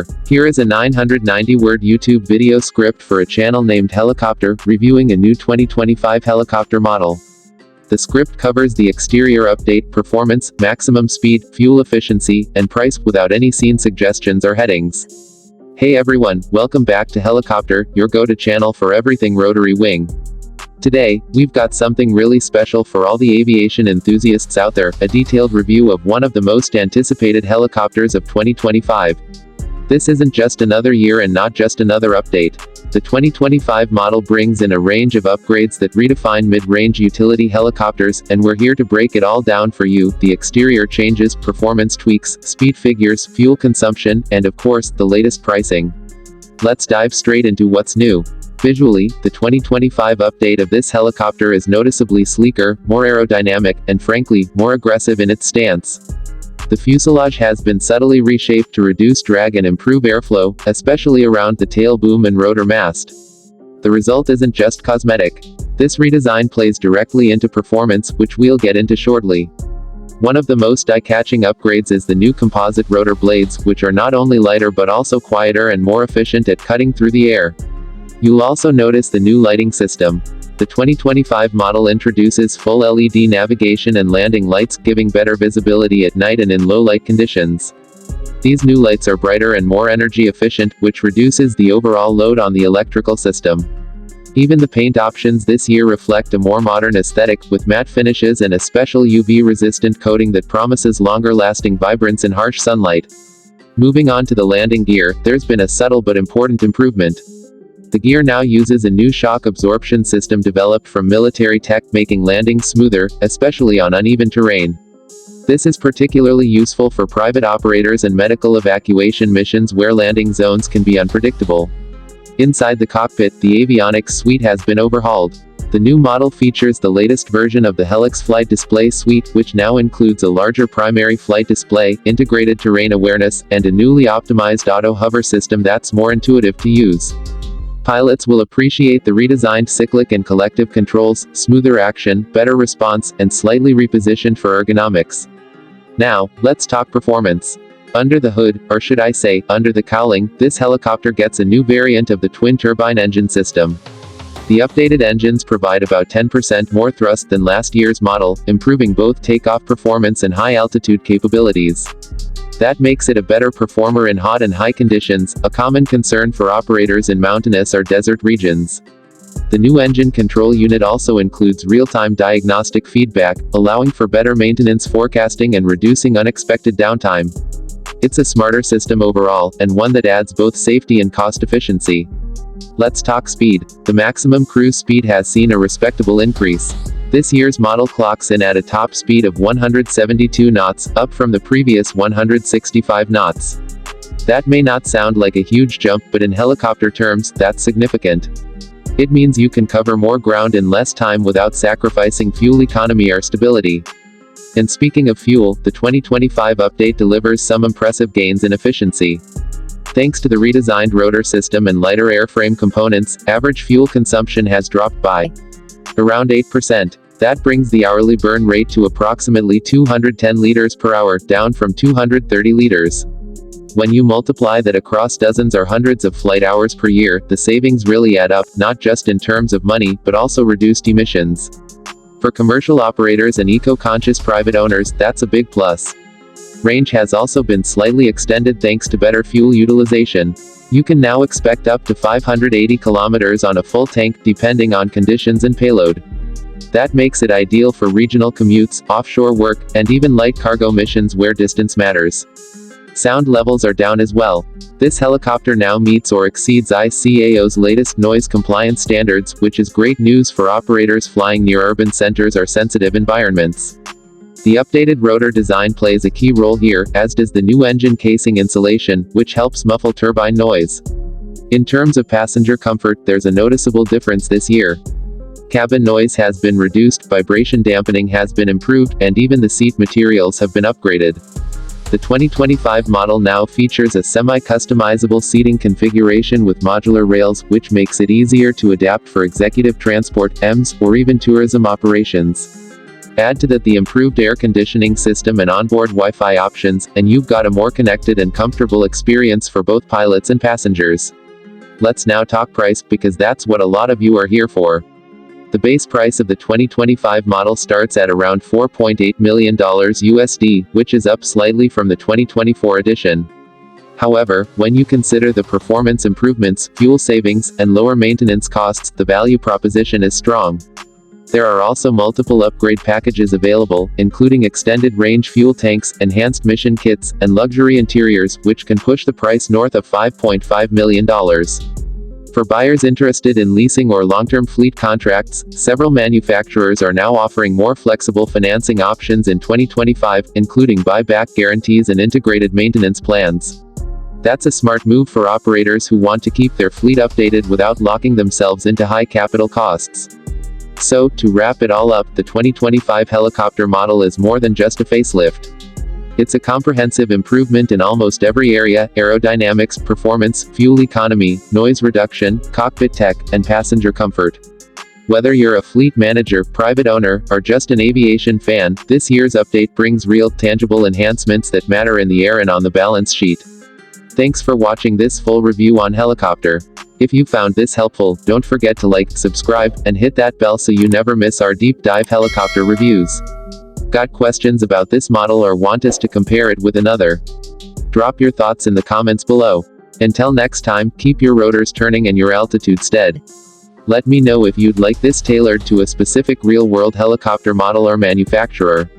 before. Here is a 990-word YouTube video script for a channel named Helicopter, reviewing a new 2025 helicopter model. The script covers the exterior update, performance, maximum speed, fuel efficiency, and price, without any scene suggestions or headings. Hey everyone, welcome back to Helicopter, your go-to channel for everything rotary wing. Today, we've got something really special for all the aviation enthusiasts out there, a detailed review of one of the most anticipated helicopters of 2025. This isn't just another year and not just another update. The 2025 model brings in a range of upgrades that redefine mid-range utility helicopters, and we're here to break it all down for you: the exterior changes, performance tweaks, speed figures, fuel consumption, and of course, the latest pricing. Let's dive straight into what's new. Visually, the 2025 update of this helicopter is noticeably sleeker, more aerodynamic, and frankly, more aggressive in its stance. The fuselage has been subtly reshaped to reduce drag and improve airflow, especially around the tail boom and rotor mast. The result isn't just cosmetic. This redesign plays directly into performance, which we'll get into shortly. One of the most eye-catching upgrades is the new composite rotor blades, which are not only lighter but also quieter and more efficient at cutting through the air. You'll also notice the new lighting system. The 2025 model introduces full LED navigation and landing lights, giving better visibility at night and in low light conditions. These new lights are brighter and more energy efficient, which reduces the overall load on the electrical system. Even the paint options this year reflect a more modern aesthetic, with matte finishes and a special UV-resistant coating that promises longer-lasting vibrance in harsh sunlight. Moving on to the landing gear, there's been a subtle but important improvement. The gear now uses a new shock absorption system developed from military tech, making landings smoother, especially on uneven terrain. This is particularly useful for private operators and medical evacuation missions where landing zones can be unpredictable. Inside the cockpit, the avionics suite has been overhauled. The new model features the latest version of the Helix Flight Display Suite, which now includes a larger primary flight display, integrated terrain awareness, and a newly optimized auto hover system that's more intuitive to use. Pilots will appreciate the redesigned cyclic and collective controls, smoother action, better response, and slightly repositioned for ergonomics. Now, let's talk performance. Under the hood, or should I say, under the cowling, this helicopter gets a new variant of the twin-turbine engine system. The updated engines provide about 10% more thrust than last year's model, improving both takeoff performance and high-altitude capabilities. That makes it a better performer in hot and high conditions, a common concern for operators in mountainous or desert regions. The new engine control unit also includes real-time diagnostic feedback, allowing for better maintenance forecasting and reducing unexpected downtime. It's a smarter system overall, and one that adds both safety and cost efficiency. Let's talk speed. The maximum cruise speed has seen a respectable increase. This year's model clocks in at a top speed of 172 knots, up from the previous 165 knots. That may not sound like a huge jump, but in helicopter terms, that's significant. It means you can cover more ground in less time without sacrificing fuel economy or stability. And speaking of fuel, the 2025 update delivers some impressive gains in efficiency. Thanks to the redesigned rotor system and lighter airframe components, average fuel consumption has dropped by around 8%. That brings the hourly burn rate to approximately 210 liters per hour, down from 230 liters. When you multiply that across dozens or hundreds of flight hours per year, the savings really add up, not just in terms of money, but also reduced emissions. For commercial operators and eco-conscious private owners, that's a big plus. Range has also been slightly extended thanks to better fuel utilization. You can now expect up to 580 kilometers on a full tank, depending on conditions and payload. That makes it ideal for regional commutes, offshore work, and even light cargo missions where distance matters. Sound levels are down as well. This helicopter now meets or exceeds ICAO's latest noise compliance standards, which is great news for operators flying near urban centers or sensitive environments. The updated rotor design plays a key role here, as does the new engine casing insulation, which helps muffle turbine noise. In terms of passenger comfort, there's a noticeable difference this year. Cabin noise has been reduced, vibration dampening has been improved, and even the seat materials have been upgraded. The 2025 model now features a semi-customizable seating configuration with modular rails, which makes it easier to adapt for executive transport, EMS, or even tourism operations. Add to that the improved air conditioning system and onboard Wi-Fi options, and you've got a more connected and comfortable experience for both pilots and passengers. Let's now talk price, because that's what a lot of you are here for. The base price of the 2025 model starts at around $4.8 million USD, which is up slightly from the 2024 edition. However, when you consider the performance improvements, fuel savings, and lower maintenance costs, the value proposition is strong. There are also multiple upgrade packages available, including extended range fuel tanks, enhanced mission kits, and luxury interiors, which can push the price north of $5.5 million. For buyers interested in leasing or long-term fleet contracts, several manufacturers are now offering more flexible financing options in 2025, including buyback guarantees and integrated maintenance plans. That's a smart move for operators who want to keep their fleet updated without locking themselves into high capital costs. So, to wrap it all up, the 2025 helicopter model is more than just a facelift. It's a comprehensive improvement in almost every area: aerodynamics, performance, fuel economy, noise reduction, cockpit tech, and passenger comfort. Whether you're a fleet manager, private owner, or just an aviation fan, this year's update brings real, tangible enhancements that matter in the air and on the balance sheet. Thanks for watching this full review on Helicopter. If you found this helpful, don't forget to like, subscribe, and hit that bell so you never miss our deep dive helicopter reviews. Got questions about this model or want us to compare it with another? Drop your thoughts in the comments below. Until next time, keep your rotors turning and your altitude steady. Let me know if you'd like this tailored to a specific real-world helicopter model or manufacturer.